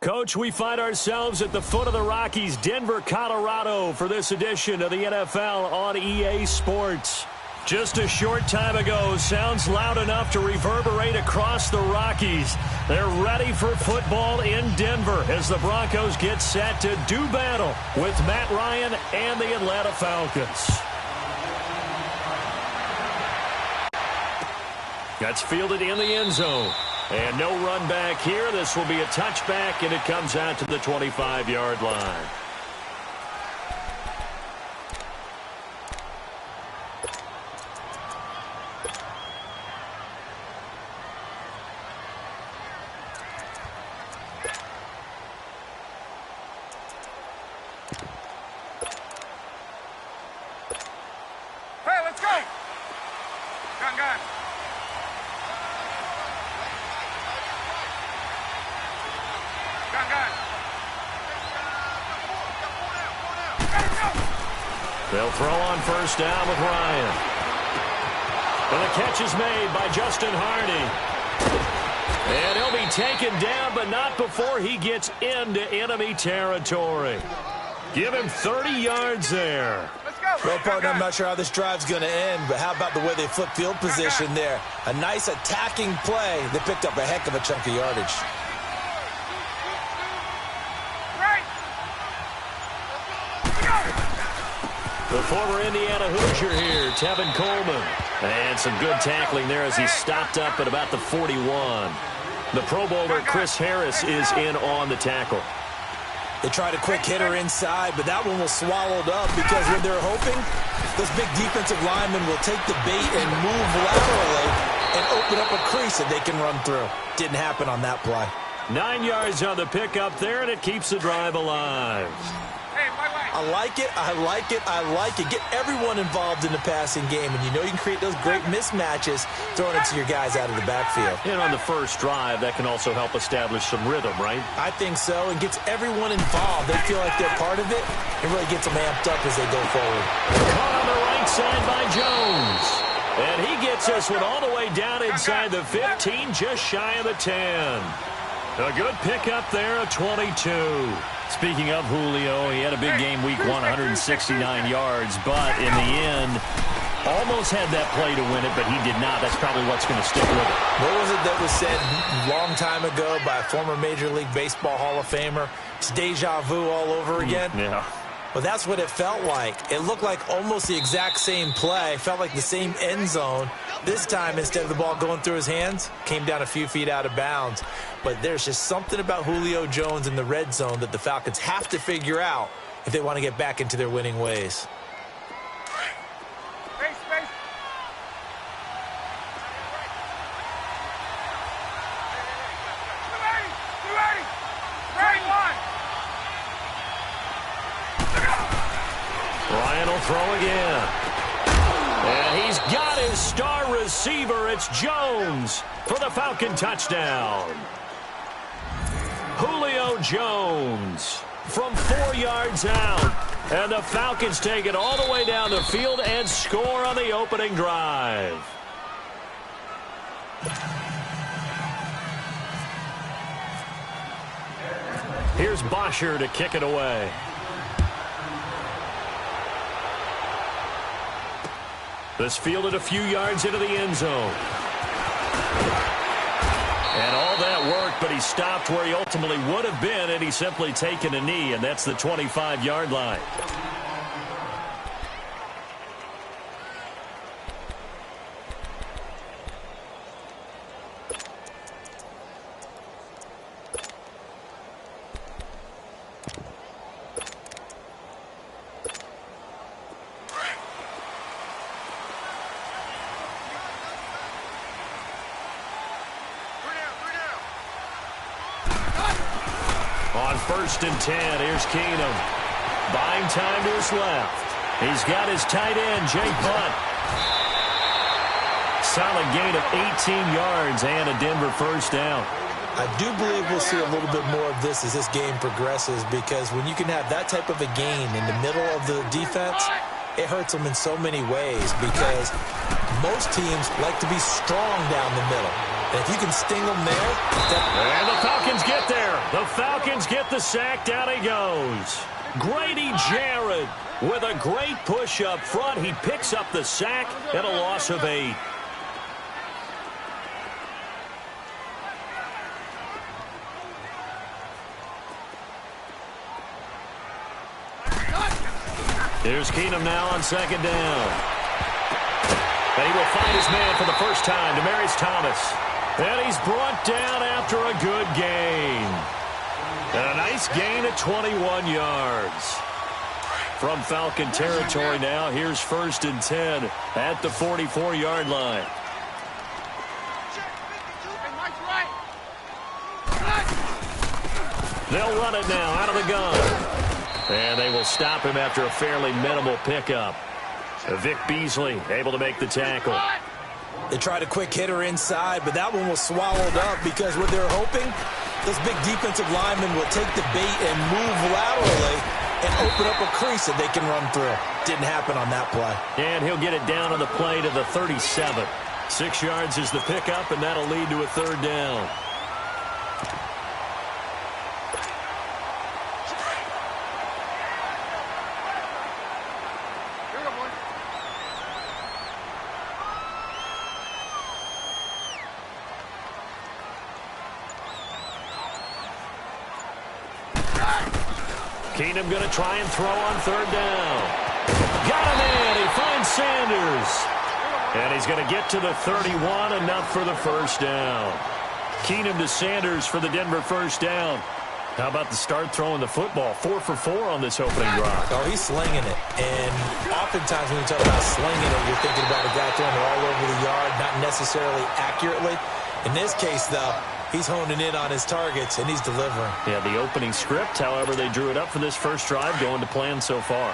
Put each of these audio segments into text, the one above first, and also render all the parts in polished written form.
Coach, we find ourselves at the foot of the Rockies, Denver, Colorado, for this edition of the NFL on EA Sports. Just a short time ago, sounds loud enough to reverberate across the Rockies. They're ready for football in Denver as the Broncos get set to do battle with Matt Ryan and the Atlanta Falcons. That's fielded in the end zone. And no run back here. This will be a touchback, and it comes out to the 25-yard line. Hey, let's go! Gun. They'll throw on first down with Ryan. And the catch is made by Justin Hardy. And he'll be taken down, but not before he gets into enemy territory. Give him 30 yards there. Well, partner, I'm not sure how this drive's going to end, but how about the way they flip field position there? A nice attacking play. They picked up a heck of a chunk of yardage. The former Indiana Hoosier here, Tevin Coleman. And some good tackling there as he stopped up at about the 41. The Pro Bowler Chris Harris is in on the tackle. They tried a quick hitter inside, but that one was swallowed up because when they're hoping, those big defensive linemen will take the bait and move laterally and open up a crease that they can run through. Didn't happen on that play. 9 yards on the pickup there, and it keeps the drive alive. I like it. Get everyone involved in the passing game, and you know you can create those great mismatches throwing it to your guys out of the backfield. And on the first drive, that can also help establish some rhythm, right? I think so, and gets everyone involved. They feel like they're part of it, and really gets them amped up as they go forward. Caught on the right side by Jones. And he gets this one all the way down inside the 15, just shy of the 10. A good pickup there, a 22. Speaking of Julio, he had a big game week 169 yards, but in the end, almost had that play to win it, but he did not. That's probably what's going to stick with it. What was it that was said a long time ago by a former Major League Baseball Hall of Famer? It's deja vu all over again? Yeah. Well, that's what it felt like. It looked like almost the exact same play. Felt like the same end zone. This time, instead of the ball going through his hands, came down a few feet out of bounds. But there's just something about Julio Jones in the red zone that the Falcons have to figure out if they want to get back into their winning ways. Space. Right one. Ryan will throw again. And he's got his star receiver. It's Jones for the Falcon touchdown. Julio Jones from 4 yards out. And the Falcons take it all the way down the field and score on the opening drive. Here's Bosher to kick it away. This fielded a few yards into the end zone. And all that worked, but he stopped where he ultimately would have been, and he's simply taken a knee, and that's the 25-yard line. On 1st and 10, here's Keenum. Buying time to his left. He's got his tight end, Jake Butt. Solid gain of 18 yards and a Denver first down. I do believe we'll see a little bit more of this as this game progresses, because when you can have that type of a gain in the middle of the defense, it hurts them in so many ways, because most teams like to be strong down the middle. And if you can sting them there. And the Falcons get there. The Falcons get the sack. Down he goes. Grady Jarrett with a great push up front. He picks up the sack and a loss of 8. Here's Keenum now on second down. And he will find his man for the first time, Demaryius Thomas. And he's brought down after a good gain. And a nice gain at 21 yards. From Falcon territory now, here's 1st and 10 at the 44-yard line. They'll run it now out of the gun. And they will stop him after a fairly minimal pickup. Vic Beasley able to make the tackle. They tried a quick hitter inside, but that one was swallowed up because what they're hoping, those big defensive linemen will take the bait and move laterally and open up a crease that they can run through. Didn't happen on that play. And he'll get it down on the play to the 37. 6 yards is the pickup, and that'll lead to a 3rd down. Keenum going to try and throw on 3rd down. Got him in. He finds Sanders. And he's going to get to the 31, enough for the 1st down. Keenum to Sanders for the Denver 1st down. How about the start throwing the football? 4 for 4 on this opening drive. Oh, he's slinging it. And oftentimes when you talk about slinging it, you're thinking about a guy throwing it all over the yard, not necessarily accurately. In this case, though, he's honing in on his targets, and he's delivering. Yeah, the opening script, however, they drew it up for this first drive, going to plan so far.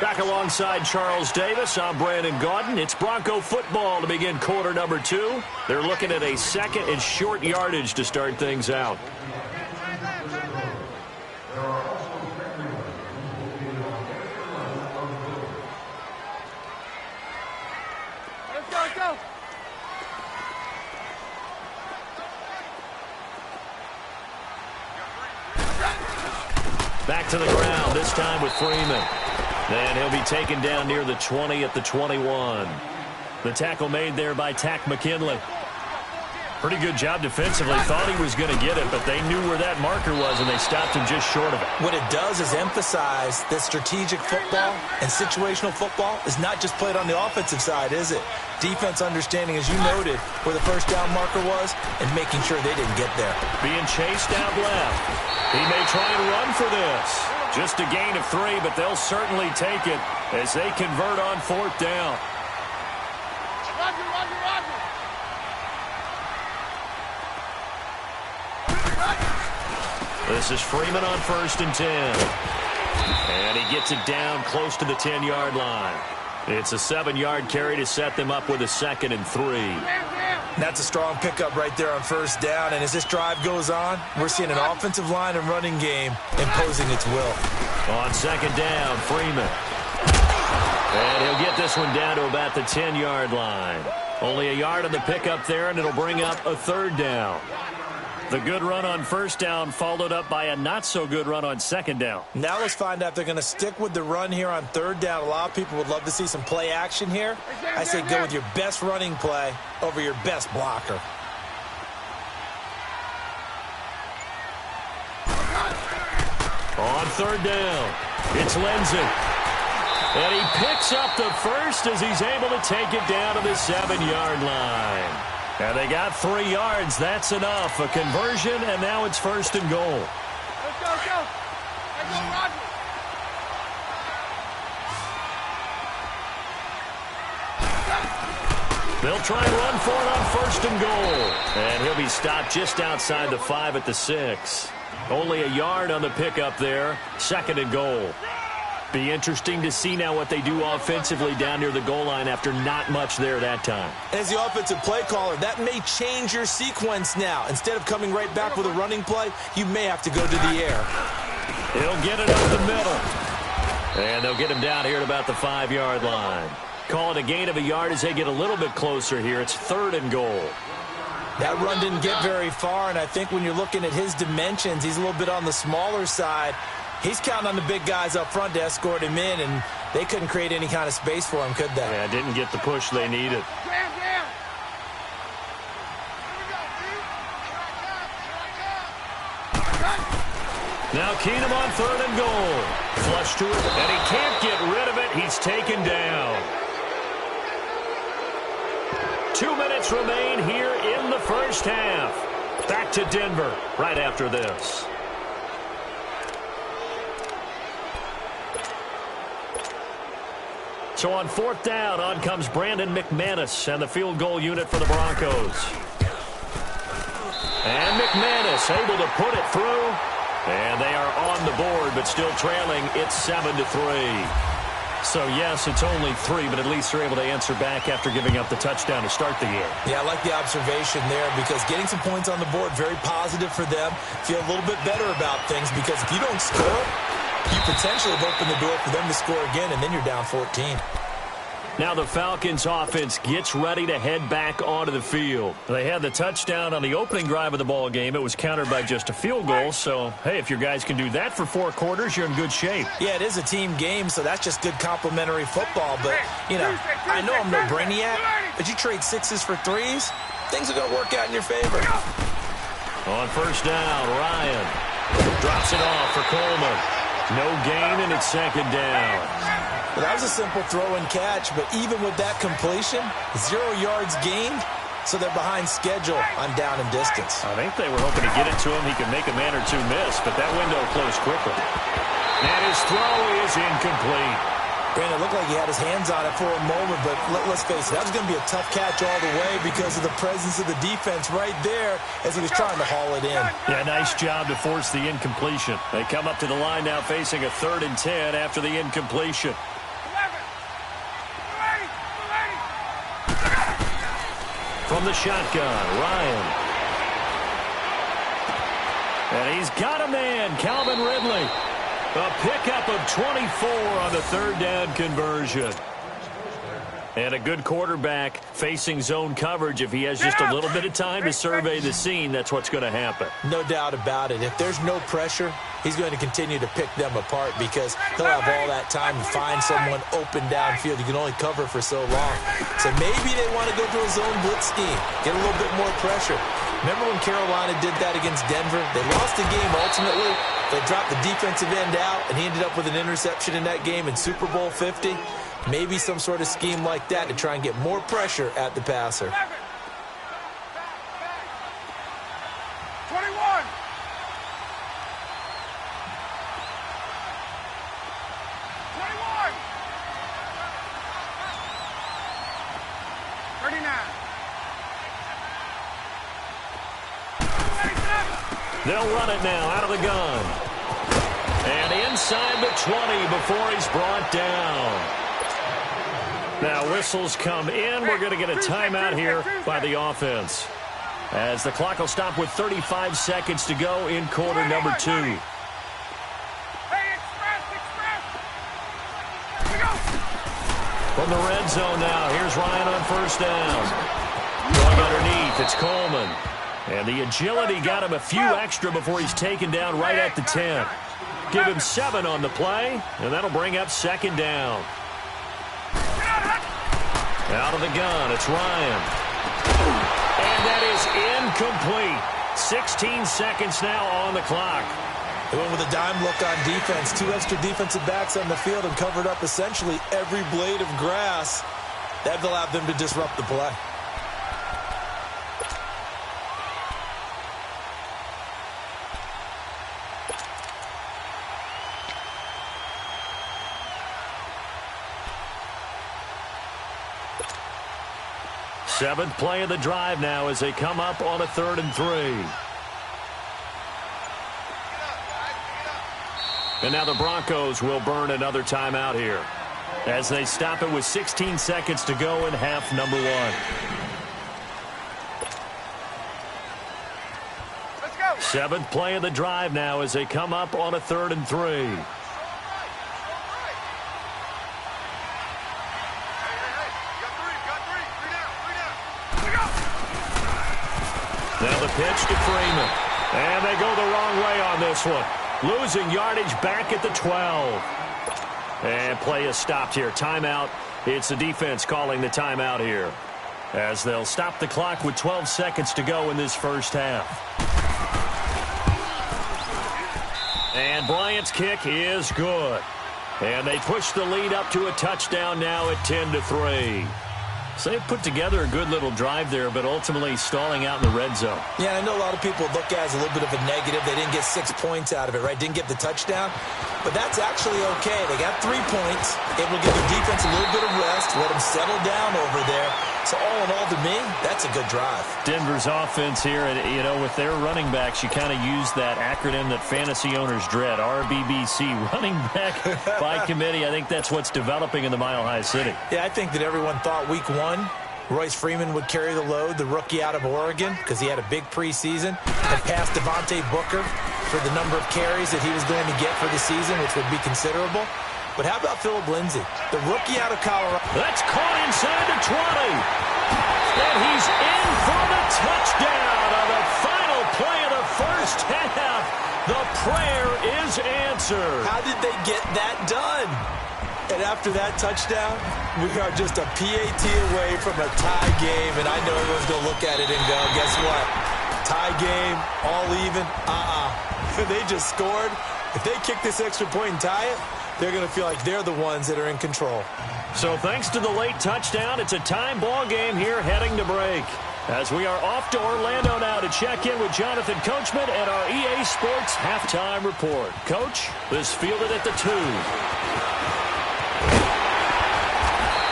Back alongside Charles Davis, I'm Brandon Gaudin. It's Bronco football to begin quarter number 2. They're looking at a 2nd and short yardage to start things out. Let's go. Back to the ground, this time with Freeman. And he'll be taken down near the 20 at the 21. The tackle made there by Tack McKinley. Pretty good job defensively. Thought he was going to get it, but they knew where that marker was, and they stopped him just short of it. What it does is emphasize that strategic football and situational football is not just played on the offensive side, is it? Defense understanding, as you noted, where the first down marker was and making sure they didn't get there. Being chased out left. He may try and run for this. Just a gain of 3, but they'll certainly take it as they convert on 4th down. Roger. This is Freeman on 1st and 10. And he gets it down close to the 10-yard line. It's a 7-yard carry to set them up with a 2nd and 3. That's a strong pickup right there on 1st down. And as this drive goes on, we're seeing an offensive line and running game imposing its will. On 2nd down, Freeman. And he'll get this one down to about the 10-yard line. Only a yard on the pickup there, and it'll bring up a 3rd down. The good run on 1st down followed up by a not-so-good run on 2nd down. Now let's find out if they're going to stick with the run here on 3rd down. A lot of people would love to see some play action here. I say go with your best running play over your best blocker. On 3rd down, it's Lindsey. And he picks up the first as he's able to take it down to the 7-yard line. And they got 3 yards. That's enough. A conversion, and now it's 1st and goal. Let's go. Let's go, Roger. They'll try and run for it on 1st and goal. And he'll be stopped just outside the 5 at the 6. Only a yard on the pickup there. 2nd and goal. Be interesting to see now what they do offensively down near the goal line after not much there that time. As the offensive play caller, that may change your sequence now. Instead of coming right back with a running play, you may have to go to the air. He'll get it up the middle. And they'll get him down here at about the 5-yard line. Call it a gain of a yard as they get a little bit closer here. It's 3rd and goal. That run didn't get very far, and I think when you're looking at his dimensions, he's a little bit on the smaller side. He's counting on the big guys up front to escort him in, and they couldn't create any kind of space for him, could they? Yeah, didn't get the push they needed. Now Keenum on 3rd and goal. Flush to it, and he can't get rid of it. He's taken down. 2 minutes remain here in the first half. Back to Denver right after this. So on 4th down, on comes Brandon McManus and the field goal unit for the Broncos. And McManus able to put it through. And they are on the board, but still trailing. It's 7-3. So, yes, it's only 3, but at least they're able to answer back after giving up the touchdown to start the game. Yeah, I like the observation there because getting some points on the board, very positive for them. Feel a little bit better about things because if you don't score, you potentially have opened the door for them to score again, and then you're down 14. Now the Falcons offense gets ready to head back onto the field. They had the touchdown on the opening drive of the ball game. It was countered by just a field goal. So, hey, if your guys can do that for 4 quarters, you're in good shape. Yeah, it is a team game, so that's just good complimentary football. But, you know, I know I'm no brainiac, but you trade 6s for 3s, things are going to work out in your favor. On 1st down, Ryan drops it off for Coleman. No gain, and it's 2nd down. Well, that was a simple throw and catch, but even with that completion, 0 yards gained, so they're behind schedule on down and distance. I think they were hoping to get it to him. He could make a man or 2 miss, but that window closed quickly. And his throw is incomplete. Brandon, it looked like he had his hands on it for a moment, but let's face it, that was going to be a tough catch all the way because of the presence of the defense right there as he was trying to haul it in. Yeah, nice job to force the incompletion. They come up to the line now facing a 3rd and 10 after the incompletion. From the shotgun, Ryan. And he's got a man, Calvin Ridley. A pickup of 24 on the 3rd down conversion. And a good quarterback facing zone coverage. If he has just a little bit of time to survey the scene, that's what's going to happen. No doubt about it. If there's no pressure, he's going to continue to pick them apart because he'll have all that time to find someone open downfield. You can only cover for so long. So maybe they want to go to a zone blitz scheme, get a little bit more pressure. Remember when Carolina did that against Denver? They lost the game ultimately. They dropped the defensive end out, and he ended up with an interception in that game in Super Bowl 50. Maybe some sort of scheme like that to try and get more pressure at the passer. 21. 39. They'll run it now out of the gun. And inside the 20 before he's brought down. Now whistles come in. We're going to get a timeout here by the offense, as the clock will stop with 35 seconds to go in quarter number 2. From the red zone now, here's Ryan on 1st down. Going underneath, it's Coleman. And the agility got him a few extra before he's taken down right at the 10. Give him 7 on the play, and that'll bring up 2nd down. Out of the gun, it's Ryan. And that is incomplete. 16 seconds now on the clock. They went with a dime look on defense. 2 extra defensive backs on the field and covered up essentially every blade of grass. That allowed them to disrupt the play. Seventh play of the drive now as they come up on a 3rd and 3. And now the Broncos will burn another timeout here as they stop it with 16 seconds to go in half number 1. Let's go. Seventh play of the drive now as they come up on a 3rd and 3. to Freeman. And they go the wrong way on this one. Losing yardage back at the 12. And play is stopped here. Timeout. It's the defense calling the timeout here, as they'll stop the clock with 12 seconds to go in this first half. And Bryant's kick is good. And they push the lead up to a touchdown now at 10-3. So they put together a good little drive there, but ultimately stalling out in the red zone. Yeah, I know a lot of people look at it as a little bit of a negative. They didn't get 6 points out of it, right? Didn't get the touchdown. But that's actually okay. They got 3 points. Able to give the defense a little bit of rest, let them settle down over there. So all in all, to me, that's a good drive. Denver's offense here, and you know, with their running backs, you kind of use that acronym that fantasy owners dread, RBBC, running back by committee. I think that's what's developing in the Mile High City. Yeah, I think that everyone thought week 1, Royce Freeman would carry the load, the rookie out of Oregon, because he had a big preseason, and passed Devontae Booker for the number of carries that he was going to get for the season, which would be considerable. But how about Phillip Lindsay, the rookie out of Colorado? That's caught inside the 20. And he's in for the touchdown on the final play of the first half. The prayer is answered. How did they get that done? And after that touchdown, we are just a PAT away from a tie game. And I know everyone's going to look at it and go, guess what? Tie game, all even? They just scored. If they kick this extra point and tie it, they're going to feel like they're the ones that are in control. So thanks to the late touchdown, it's a time ball game here heading to break. As we are off to Orlando now to check in with Jonathan Coachman and our EA Sports halftime report. Coach, this fielded at the 2.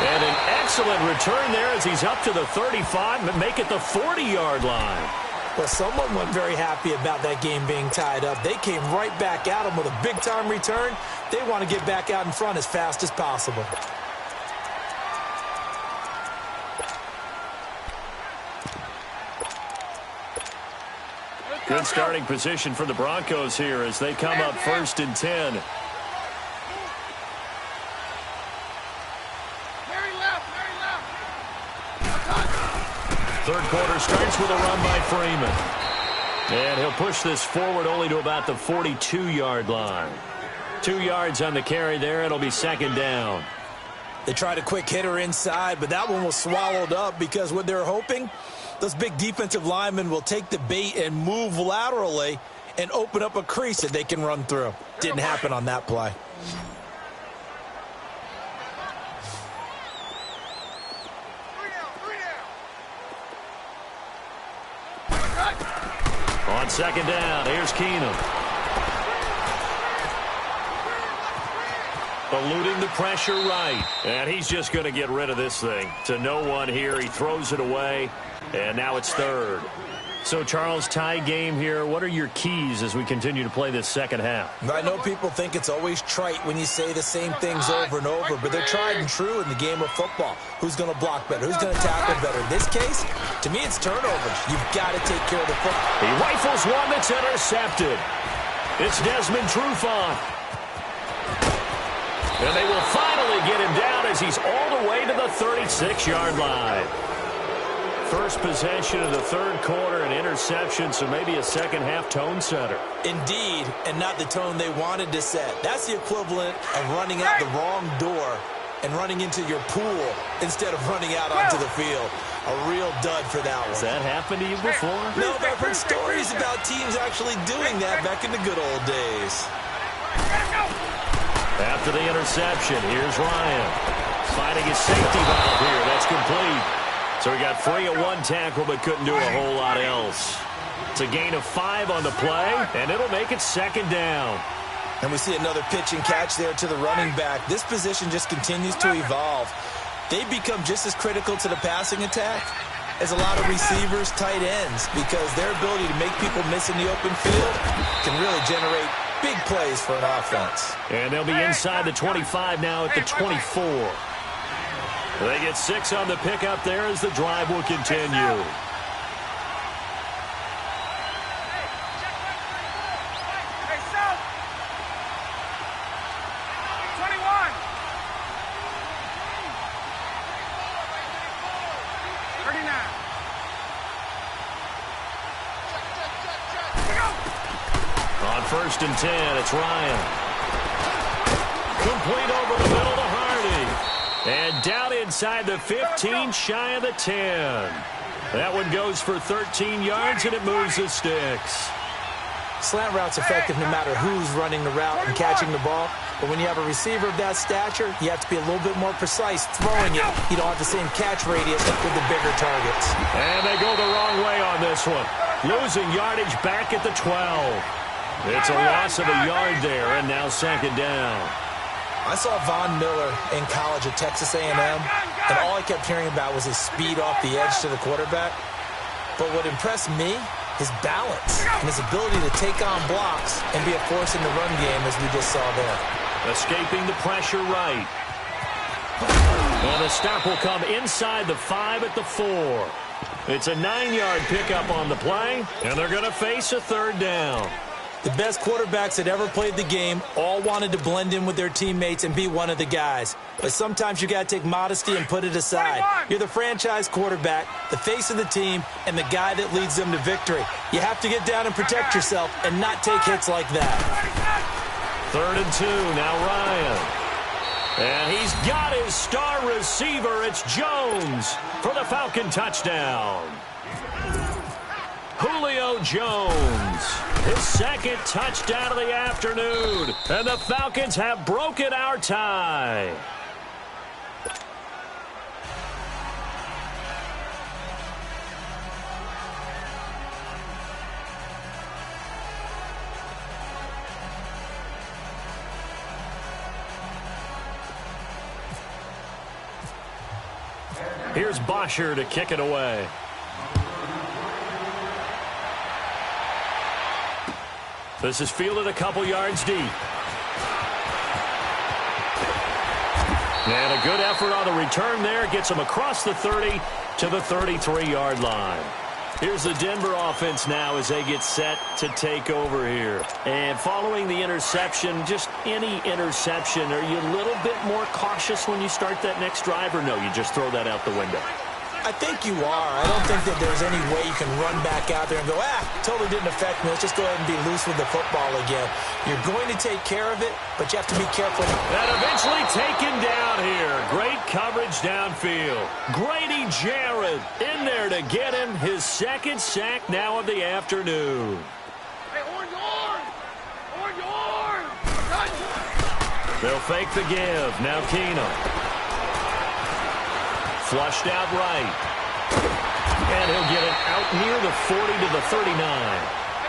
And an excellent return there as he's up to the 35, but make it the 40-yard line. Well, someone wasn't very happy about that game being tied up. They came right back at him with a big-time return. They want to get back out in front as fast as possible. Good starting position for the Broncos here as they come up 1st and 10. Third quarter starts with a run by Freeman. And he'll push this forward only to about the 42-yard line. 2 yards on the carry there. It'll be 2nd down. They tried a quick hitter inside, but that one was swallowed up because what they're hoping, those big defensive linemen will take the bait and move laterally and open up a crease that they can run through. Didn't happen on that play. On 2nd down, here's Keenum. Eluding the pressure right. And he's just going to get rid of this thing. To no one here. He throws it away. And now it's 3rd. So, Charles, tie game here. What are your keys as we continue to play this second half? I know people think it's always trite when you say the same things over and over, but they're tried and true in the game of football. Who's going to block better? Who's going to tackle better? In this case, to me, it's turnovers. You've got to take care of the football. He rifles one that's intercepted. It's Desmond Trufant. And they will finally get him down as he's all the way to the 36-yard line. First possession of the 3rd quarter, an interception, so maybe a second-half tone setter. Indeed, and not the tone they wanted to set. That's the equivalent of running out the wrong door and running into your pool instead of running out onto the field. A real dud for that one. Has that happened to you before? No, but I've heard stories about teams actually doing that back in the good old days. After the interception, here's Ryan. Finding his safety valve here. That's complete. So he got free at one tackle, but couldn't do a whole lot else. It's a gain of 5 on the play, and it'll make it 2nd down. And we see another pitch and catch there to the running back. This position just continues to evolve. They become just as critical to the passing attack as a lot of receivers, tight ends, because their ability to make people miss in the open field can really generate big plays for an offense. And they'll be inside the 25 now at the 24. They get 6 on the pickup there as the drive will continue. 1st and 10. It's Ryan. Complete over the middle to Hardy. And down inside the 15, shy of the 10. That one goes for 13 yards, and it moves the sticks. Slant route's effective no matter who's running the route and catching the ball. But when you have a receiver of that stature, you have to be a little bit more precise throwing it. You don't have the same catch radius with the bigger targets. And they go the wrong way on this one. Losing yardage back at the 12. It's a loss of a yard there, and now 2nd down. I saw Von Miller in college at Texas A&M, and all I kept hearing about was his speed off the edge to the quarterback. But what impressed me, his balance and his ability to take on blocks and be a force in the run game, as we just saw there. Escaping the pressure right. And the stop will come inside the 5 at the 4. It's a 9-yard pickup on the play, and they're going to face a 3rd down. The best quarterbacks that ever played the game all wanted to blend in with their teammates and be one of the guys. But sometimes you got to take modesty and put it aside. You're the franchise quarterback, the face of the team, and the guy that leads them to victory. You have to get down and protect yourself and not take hits like that. 3rd and 2, now Ryan. And he's got his star receiver. It's Jones for the Falcon touchdown. Julio Jones, his 2nd touchdown of the afternoon. And the Falcons have broken our tie. Here's Bosher to kick it away. This is fielded a couple yards deep. And a good effort on the return there. Gets him across the 30 to the 33-yard line. Here's the Denver offense now as they get set to take over here. And following the interception, just any interception, are you a little bit more cautious when you start that next drive, or no, you just throw that out the window? I think you are. I don't think that there's any way you can run back out there and go, totally didn't affect me. Let's just go ahead and be loose with the football again. You're going to take care of it, but you have to be careful. And eventually taken down here. Great coverage downfield. Grady Jarrett in there to get him his 2nd sack now of the afternoon. Hey, orange arm! Orange arm! They'll fake the give. Now Keenum. Flushed out right. And he'll get it out near the 40 to the 39.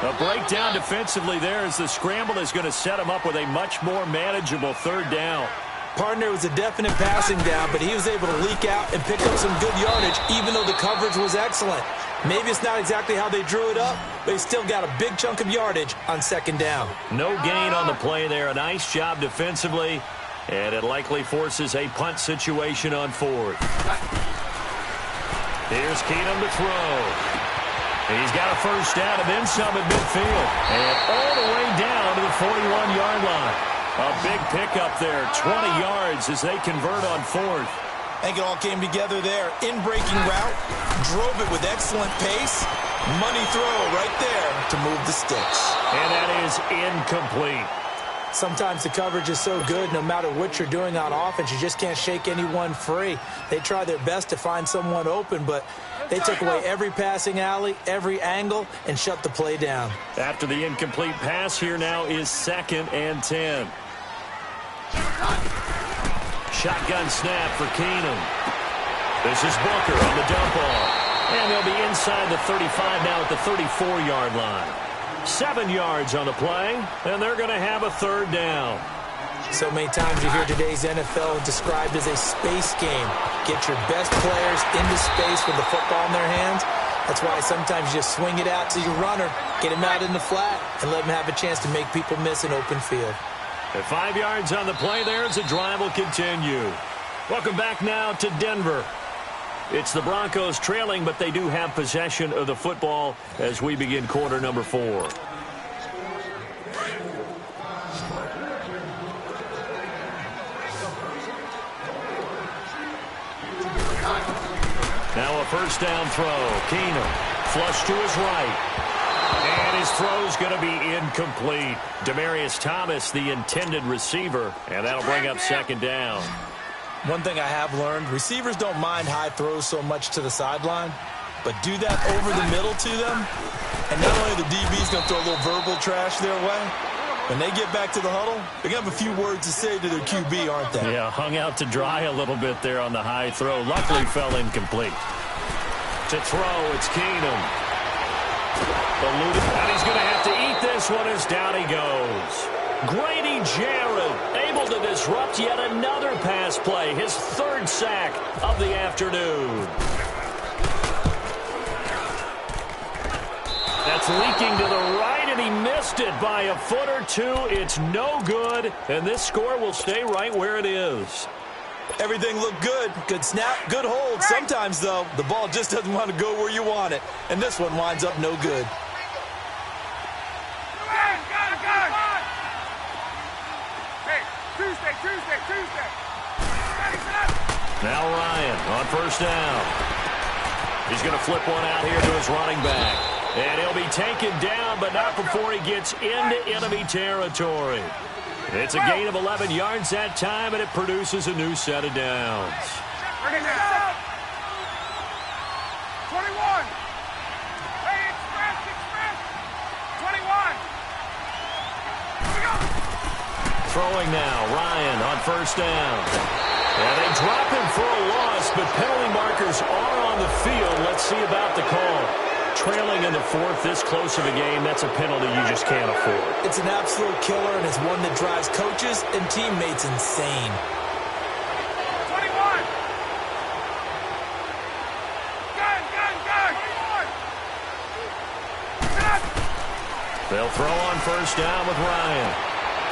A breakdown defensively there as the scramble is going to set him up with a much more manageable 3rd down. Partner was a definite passing down, but he was able to leak out and pick up some good yardage, even though the coverage was excellent. Maybe it's not exactly how they drew it up, but he still got a big chunk of yardage on 2nd down. No gain on the play there. A nice job defensively. And it likely forces a punt situation on 4th. Here's Keenum to throw. He's got a 1st down and then some at midfield. And all the way down to the 41-yard line. A big pickup there, 20 yards as they convert on 4th. I think it all came together there. In-breaking route, drove it with excellent pace. Money throw right there to move the sticks. And that is incomplete. Sometimes the coverage is so good, no matter what you're doing on offense, you just can't shake anyone free. They try their best to find someone open, but they took away every passing alley, every angle, and shut the play down. After the incomplete pass, here now is 2nd and 10. Shotgun snap for Keenum. This is Booker on the dump off. And they'll be inside the 35 now at the 34-yard line. 7 yards on the play, and they're going to have a 3rd down. So many times you hear today's NFL described as a space game. Get your best players into space with the football in their hands. That's why sometimes you just swing it out to your runner, get him out in the flat, and let him have a chance to make people miss an open field. At 5 yards on the play there as the drive will continue. Welcome back now to Denver. It's the Broncos trailing, but they do have possession of the football as we begin quarter number 4. Now a 1st down throw. Keenum flush to his right. And His throw's going to be incomplete. Demaryius Thomas, the intended receiver, and that'll bring up second down. One thing I have learned, receivers don't mind high throws so much to the sideline, but do that over the middle to them, and not only the DB's going to throw a little verbal trash their way, when they get back to the huddle, they're going to have a few words to say to their QB, aren't they? Yeah, hung out to dry a little bit there on the high throw. Luckily fell incomplete. To throw, it's Keenum. And he's going to have to eat this one as down he goes. Grady Jarrett able to disrupt yet another pass play. His third sack of the afternoon. That's leaking to the right, and he missed it by a foot or two. It's no good, and this score will stay right where it is. Everything looked good. Good snap, good hold. Sometimes, though, the ball just doesn't want to go where you want it, and this one winds up no good. Tuesday. Now Ryan on first down. He's going to flip one out here to his running back. And he'll be taken down, but not before he gets into enemy territory. It's a gain of 11 yards that time, and it produces a new set of downs. 21. Hey, express. 21. Here we go. Throwing now, Ryan on first down. And they drop him for a loss, but penalty markers are on the field. Let's see about the call. Trailing in the fourth, this close of a game, that's a penalty you just can't afford. It's an absolute killer, and it's one that drives coaches and teammates insane. 21. Gun. They'll throw on first down with Ryan.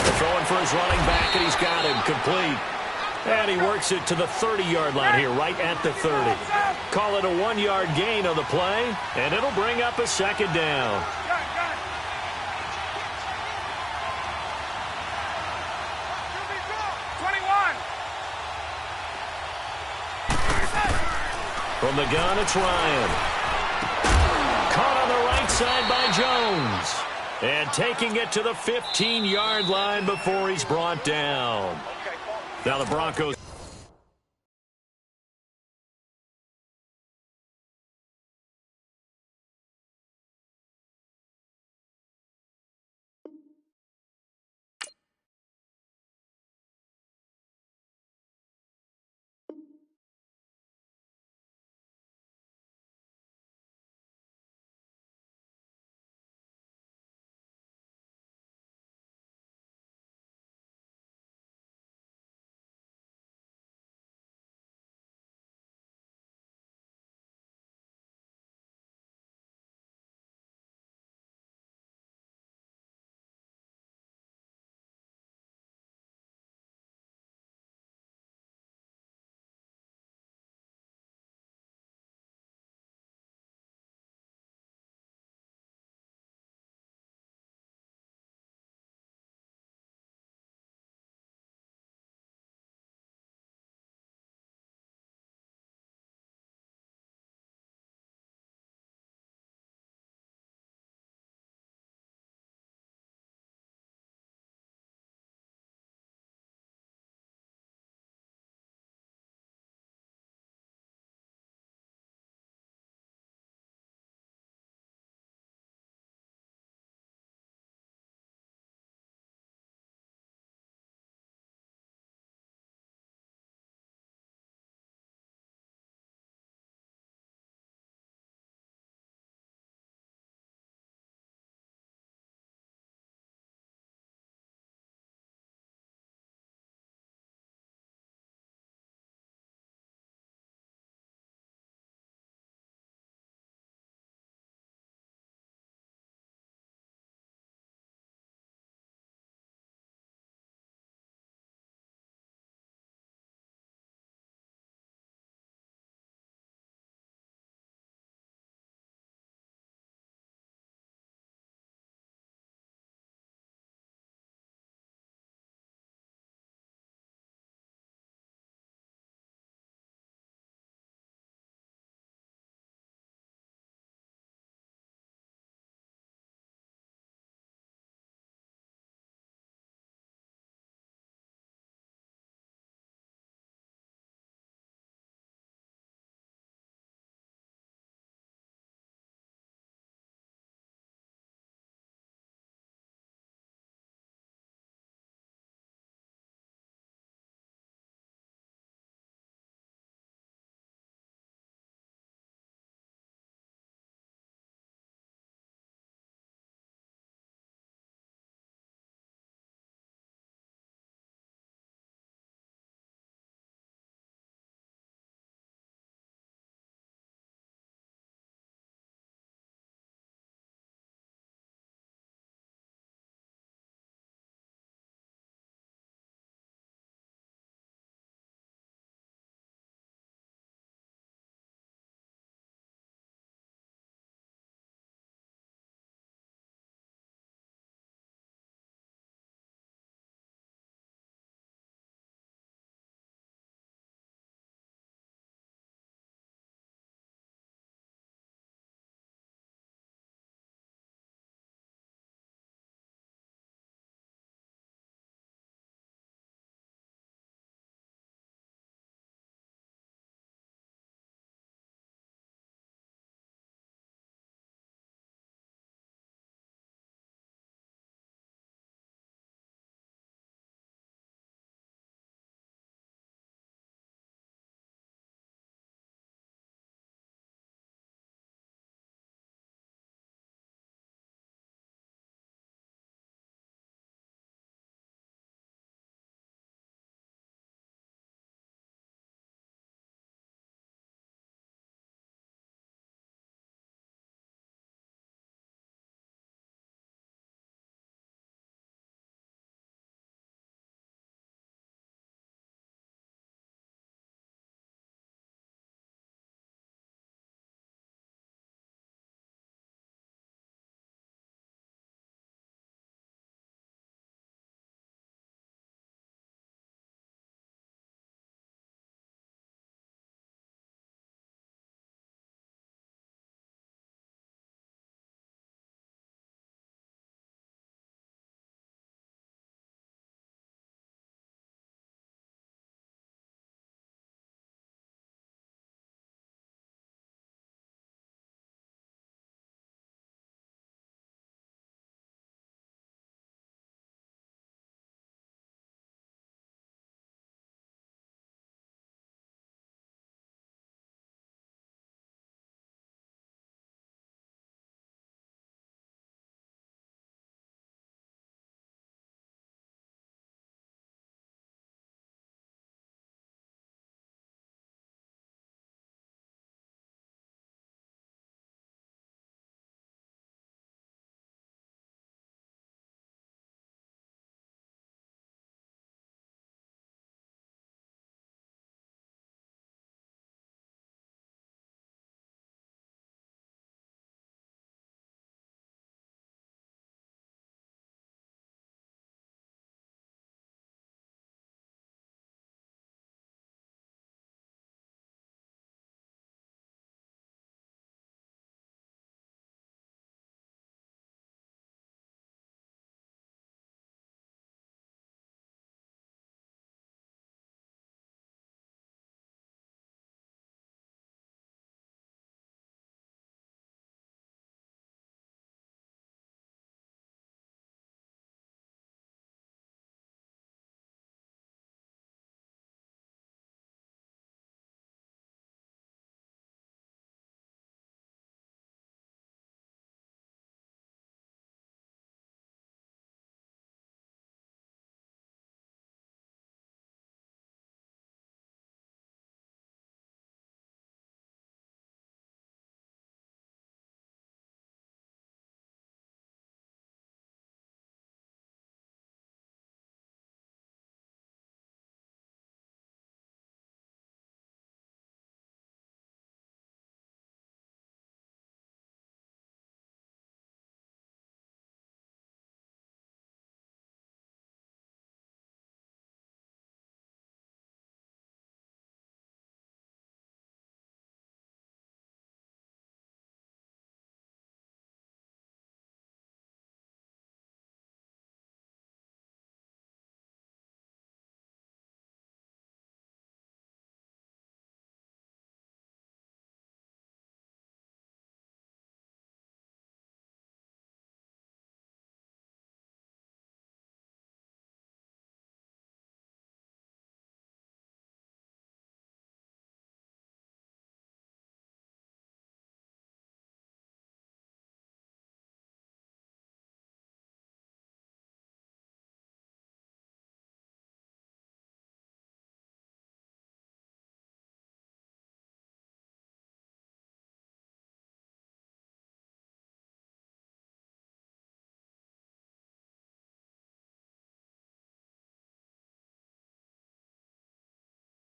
They're throwing for his running back, and he's got him complete. And he works it to the 30-yard line here, right at the 30. Call it a 1-yard gain on the play, and it'll bring up a second down. From the gun, it's Ryan. Caught on the right side by Jones. And taking it to the 15-yard line before he's brought down. Now the Broncos.